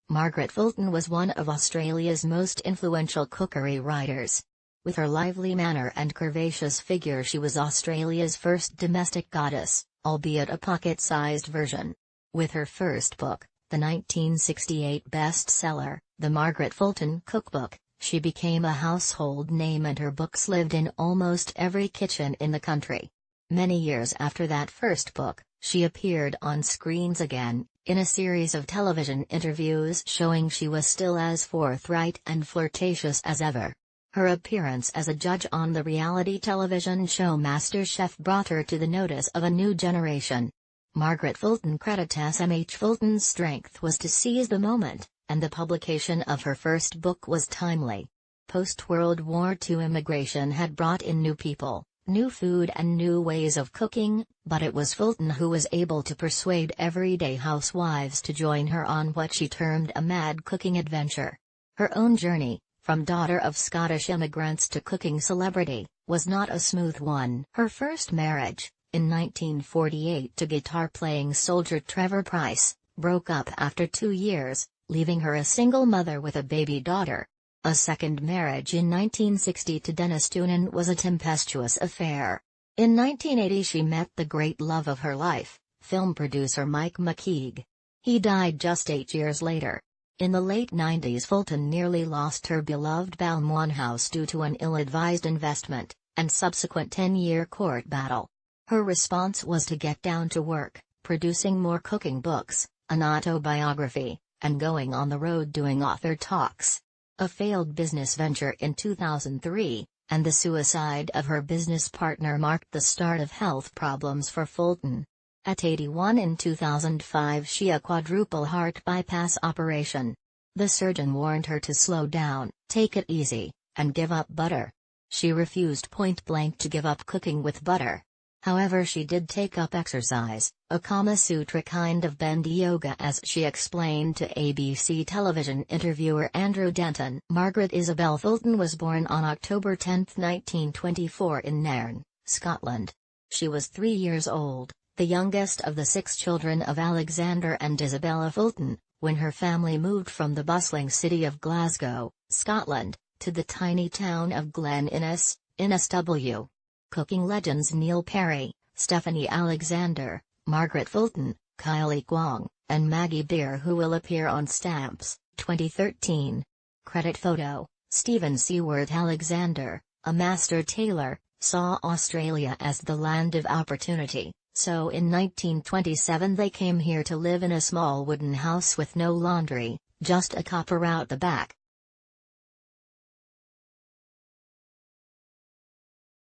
Margaret Fulton was one of Australia's most influential cookery writers. With her lively manner and curvaceous figure, she was Australia's first domestic goddess, albeit a pocket-sized version. With her first book, the 1968 bestseller, The Margaret Fulton Cookbook, she became a household name and her books lived in almost every kitchen in the country. Many years after that first book, she appeared on screens again, in a series of television interviews showing she was still as forthright and flirtatious as ever. Her appearance as a judge on the reality television show MasterChef brought her to the notice of a new generation. Margaret Fulton credits S.M.H. Fulton's strength was to seize the moment, and the publication of her first book was timely. Post-World War II immigration had brought in new people, new food and new ways of cooking, but it was Fulton who was able to persuade everyday housewives to join her on what she termed a mad cooking adventure. Her own journey, from daughter of Scottish immigrants to cooking celebrity, was not a smooth one. Her first marriage, in 1948 to guitar-playing soldier Trevor Price, broke up after 2 years, leaving her a single mother with a baby daughter. A second marriage in 1960 to Dennis Toonan was a tempestuous affair. In 1980 she met the great love of her life, film producer Mike McKeague. He died just 8 years later. In the late 90s Fulton nearly lost her beloved Balmoine house due to an ill-advised investment, and subsequent 10-year court battle. Her response was to get down to work, producing more cooking books, an autobiography, and going on the road doing author talks. A failed business venture in 2003, and the suicide of her business partner marked the start of health problems for Fulton. At 81 in 2005 she had a quadruple heart bypass operation. The surgeon warned her to slow down, take it easy, and give up butter. She refused point-blank to give up cooking with butter. However, she did take up exercise, a Kama Sutra kind of bendy yoga, as she explained to ABC television interviewer Andrew Denton. Margaret Isabel Fulton was born on October 10, 1924 in Nairn, Scotland. She was 3 years old, the youngest of the 6 children of Alexander and Isabella Fulton, when her family moved from the bustling city of Glasgow, Scotland, to the tiny town of Glen Innes, Innes W. Cooking legends Neil Perry, Stephanie Alexander, Margaret Fulton, Kylie Kwong, and Maggie Beer, who will appear on stamps, 2013. Credit photo, Stephen Seaworth. Alexander, a master tailor, saw Australia as the land of opportunity, so in 1927 they came here to live in a small wooden house with no laundry, just a copper out the back,